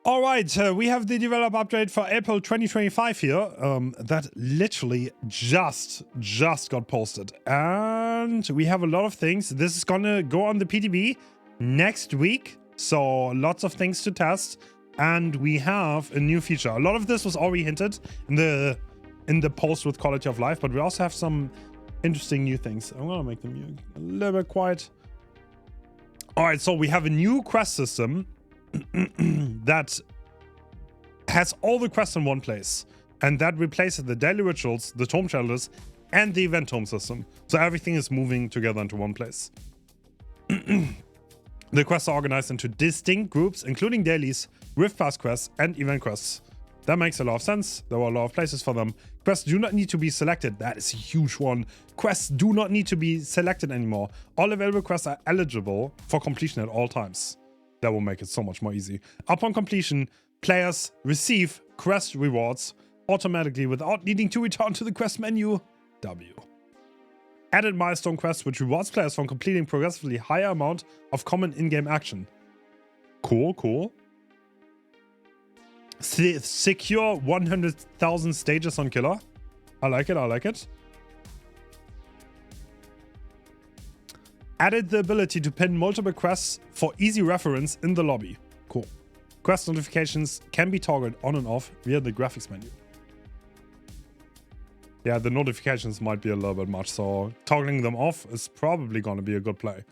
All right, we have the developer update for April 2025 here. That literally just got posted. And we have a lot of things. This is gonna go on the PTB next week. So lots of things to test. And we have a new feature. A lot of this was already hinted in the post with quality of life, but we also have some interesting new things. I'm gonna make them a little bit quiet. All right, so we have a new quest system that has all the quests in one place, and that replaces the daily rituals, the tome challenges, and the event tome system. So everything is moving together into one place. The quests are organized into distinct groups, including dailies, Rift Pass quests, and event quests. That makes a lot of sense. There were a lot of places for them. Quests do not need to be selected. That is a huge one. Quests do not need to be selected anymore. All available quests are eligible for completion at all times. That will make it so much more easy. Upon completion, players receive quest rewards automatically without needing to return to the quest menu. W. Added milestone quests, which rewards players from completing progressively higher amount of common in-game action. Cool, cool. Secure 100,000 stages on Killer. I like it, I like it. Added the ability to pin multiple quests for easy reference in the lobby. Cool. Quest notifications can be toggled on and off via the graphics menu. Yeah, the notifications might be a little bit much, so toggling them off is probably going to be a good play.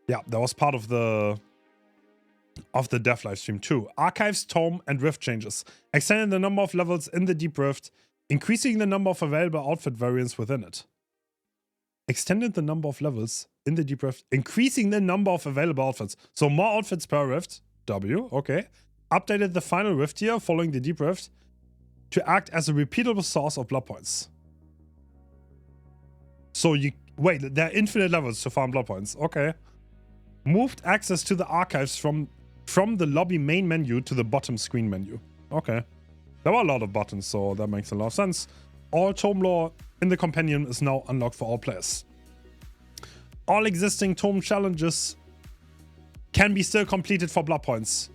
Yeah, that was part of the dev live stream too. Archives, tome, and rift changes. Extending the number of levels in the deep rift, increasing the number of available outfit variants within it. Extended the number of levels in the deep rift, increasing the number of available outfits. So more outfits per rift. W, okay. Updated the final rift tier following the deep rift to act as a repeatable source of blood points. So wait, there are infinite levels to farm blood points. Okay. Moved access to the archives from the lobby main menu to the bottom screen menu. Okay. There were a lot of buttons, so that makes a lot of sense. All tome lore in the companion is now unlocked for all players. All existing tome challenges can be still completed for blood points.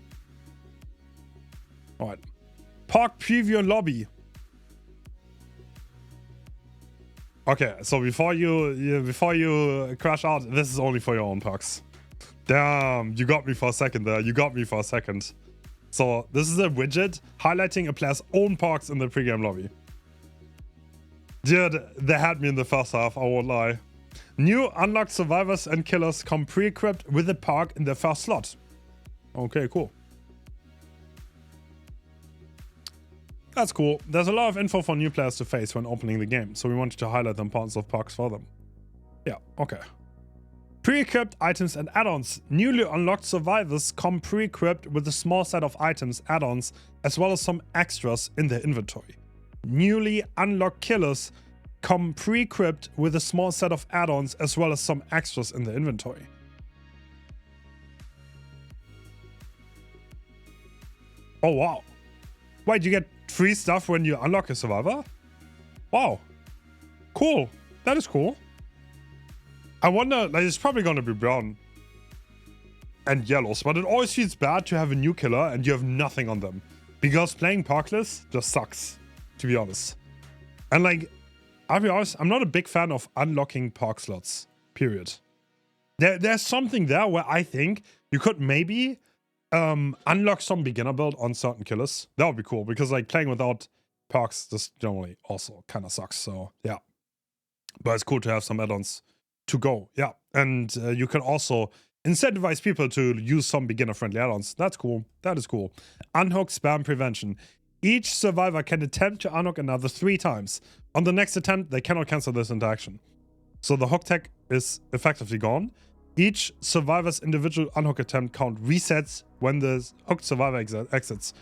Alright. Park preview and lobby. Okay, so before you crash out, this is only for your own perks. Damn, you got me for a second there. You got me for a second. So this is a widget highlighting a player's own perks in the pregame lobby. Dude, they had me in the first half, I won't lie. New unlocked survivors and killers come pre-equipped with a perk in their first slot. Okay, cool. That's cool. There's a lot of info for new players to face when opening the game, so we wanted to highlight the importance of perks for them. Yeah, okay. Pre-equipped items and add-ons. Newly unlocked survivors come pre-equipped with a small set of items, add-ons, as well as some extras in their inventory. Newly unlocked killers come pre-equipped with a small set of add-ons as well as some extras in the inventory. Oh wow. Wait, you get free stuff when you unlock a survivor? Wow. Cool. That is cool. I wonder, like, it's probably going to be brown and yellows, but it always feels bad to have a new killer and you have nothing on them. Because playing parkless just sucks, to be honest. And like, I'll be honest, I'm not a big fan of unlocking park slots, period. There's something there where I think you could maybe unlock some beginner build on certain killers. That would be cool, because like playing without parks just generally also kind of sucks, so yeah. But it's cool to have some add-ons to go, yeah. And you can also incentivize people to use some beginner-friendly add-ons. That's cool. That is cool. Unhook spam prevention. Each survivor can attempt to unhook another 3 times. On the next attempt, they cannot cancel this interaction. So the hook tag is effectively gone. Each survivor's individual unhook attempt count resets when the hooked survivor exits.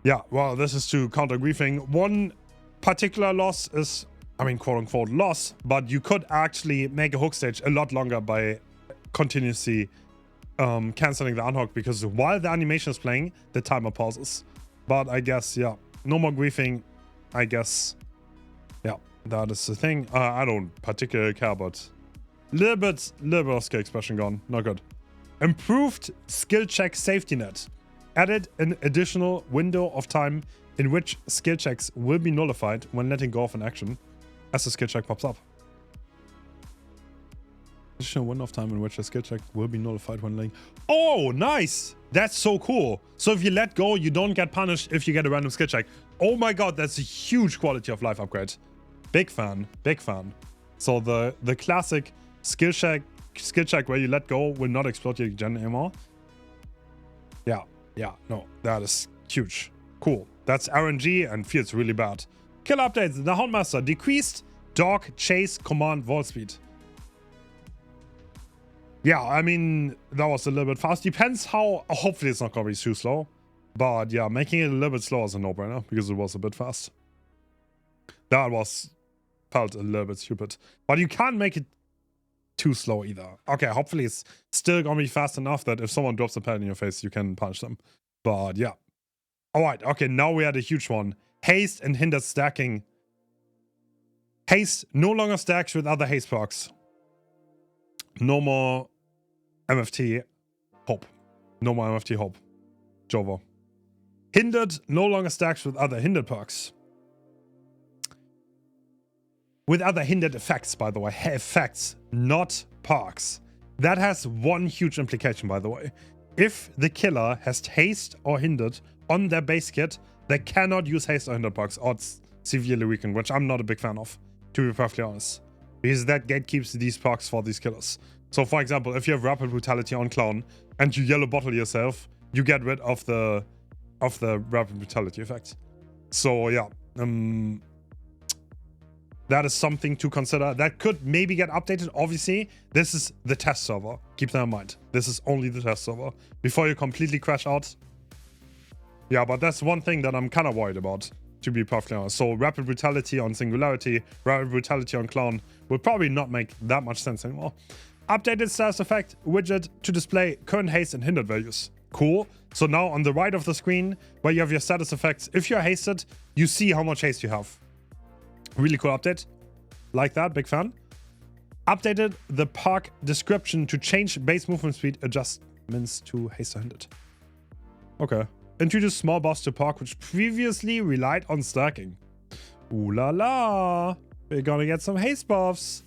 Yeah, well, this is to counter griefing. One particular loss is, I mean, quote-unquote loss, but you could actually make a hook stage a lot longer by continuously canceling the unhook, because while the animation is playing, the timer pauses. But I guess, yeah, no more griefing, I guess. Yeah, that is the thing. I don't particularly care, but little bit of skill expression gone. Not good. Improved skill check safety net. added an additional window of time in which skill checks will be nullified when letting go of an action as the skill check pops up. Additional window of time in which a skill check will be nullified when letting... Oh, nice! That's so cool. So if you let go, you don't get punished if you get a random skill check. Oh my god, that's a huge quality of life upgrade. Big fan, big fan. So the classic skill check where you let go will not explode your gen anymore. Yeah, no, that is huge. Cool. That's RNG and feels really bad. Kill updates. The Houndmaster decreased dog chase command wall speed. Yeah, I mean, that was a little bit fast. Depends how... Hopefully it's not going to be too slow. But yeah, making it a little bit slower is a no-brainer because it was a bit fast. That felt a little bit stupid. But you can't make it too slow either. Okay, hopefully it's still going to be fast enough that if someone drops a pad in your face, you can punch them. But yeah. Alright, okay, now we had a huge one. Haste and Hinder stacking. Haste no longer stacks with other haste perks. No more MFT hope. No more MFT hope. Jovo. Hindered no longer stacks with other hindered perks. With other hindered effects, by the way. Effects, not perks. That has one huge implication, by the way. If the killer has haste or hindered on their base kit, they cannot use haste or hindered perks, or it's severely weakened, which I'm not a big fan of, to be perfectly honest. Because that gatekeeps these perks for these killers. So for example, if you have Rapid Brutality on Clown and you yellow bottle yourself, you get rid of the Rapid Brutality effect. So yeah, that is something to consider. That could maybe get updated. Obviously, this is the test server. Keep that in mind. This is only the test server. Before you completely crash out. Yeah, but that's one thing that I'm kind of worried about, to be perfectly honest. So Rapid Brutality on Singularity, Rapid Brutality on Clown will probably not make that much sense anymore. Updated status effect widget to display current haste and hindered values. Cool. So now on the right of the screen, where you have your status effects, if you're hasted, you see how much haste you have. Really cool update. Like that, big fan. Updated the perk description to change base movement speed adjustments to haste or hindered. Okay. Introduce small boss to perk, which previously relied on stacking. Ooh la la. We're gonna get some haste buffs.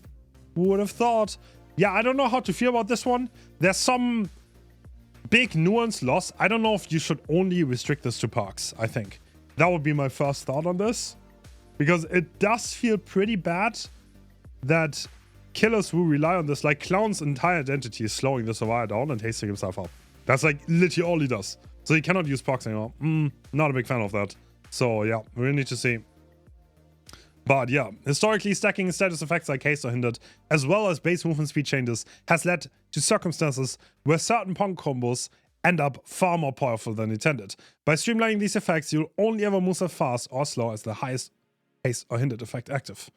Who would have thought? Yeah, I don't know how to feel about this one. There's some big nuance loss. I don't know if you should only restrict this to perks, I think. That would be my first thought on this. Because it does feel pretty bad that killers who rely on this, like Clown's entire identity is slowing the survivor down and hasting himself up. That's like literally all he does. So he cannot use perks anymore. Not a big fan of that. So yeah, we need to see. But yeah, historically stacking status effects like haste or hindered, as well as base movement speed changes, has led to circumstances where certain punk combos end up far more powerful than intended. By streamlining these effects, you'll only ever move as fast or slow as the highest haste or hindered effect active.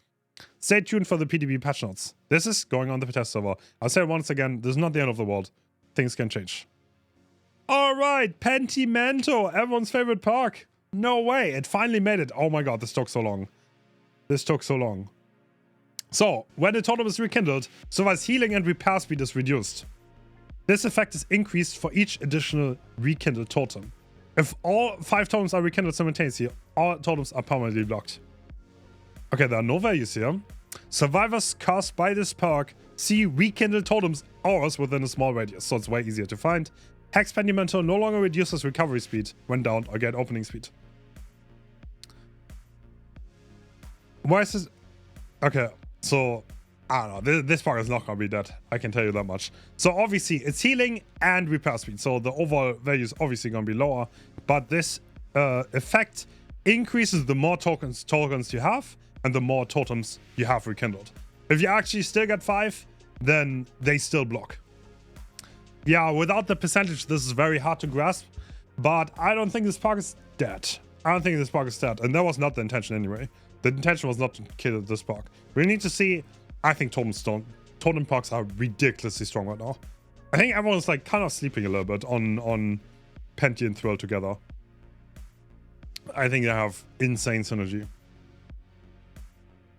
Stay tuned for the PDB patch notes. This is going on the test server. I'll say it once again, this is not the end of the world. Things can change. Alright, Penti, everyone's favorite perk. No way, it finally made it. Oh my god, this took so long. This took so long. So, when the totem is rekindled, Survivor's healing and repair speed is reduced. This effect is increased for each additional rekindled totem. If all 5 totems are rekindled simultaneously, all totems are permanently blocked. Okay, there are no values here. Survivors cast by this perk see rekindled totems auras within a small radius, so it's way easier to find. Hex Pentimento no longer reduces recovery speed when down or get opening speed. Why is this? Okay, so I don't know. This perk is not gonna be dead. I can tell you that much. So obviously it's healing and repair speed. So the overall value is obviously gonna be lower, but this effect increases the more tokens you have and the more totems you have rekindled. If you actually still get 5, then they still block. Yeah, without the percentage, this is very hard to grasp, but I don't think this perk is dead. I don't think this perk is dead, and that was not the intention anyway. The intention was not to kill this perk. We need to see. I think totem perks are ridiculously strong right now. I think everyone's like kind of sleeping a little bit on Penti and Thrill together. I think they have insane synergy.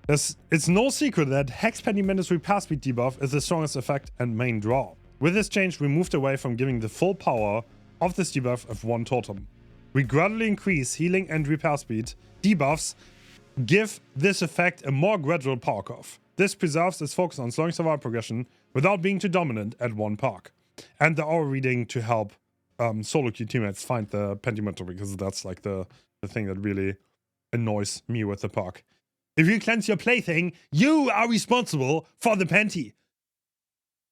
It's no secret that Hex Pentimeto's repair speed debuff is the strongest effect and main draw. With this change, we moved away from giving the full power of this debuff of 1 totem. We gradually increase healing and repair speed. Debuffs give this effect a more gradual power curve. This preserves its focus on slowing survival progression without being too dominant at 1 perk. And the aura reading to help solo queue teammates find the Penti mentor, because that's like the thing that really annoys me with the perk. If you cleanse your plaything, you are responsible for the Penti.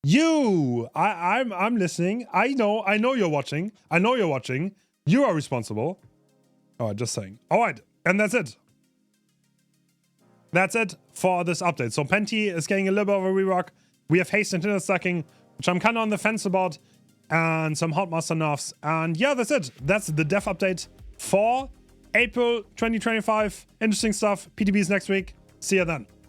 You! I'm listening. I know you're watching. I know you're watching. You are responsible. Alright, just saying. Alright, and that's it. That's it for this update. So Penti is getting a little bit of a rework. We have Haste and Hinder stacking, which I'm kind of on the fence about, and some Hotmaster nerfs. And yeah, that's it. That's the dev update for April 2025. Interesting stuff. PTBs next week. See you then.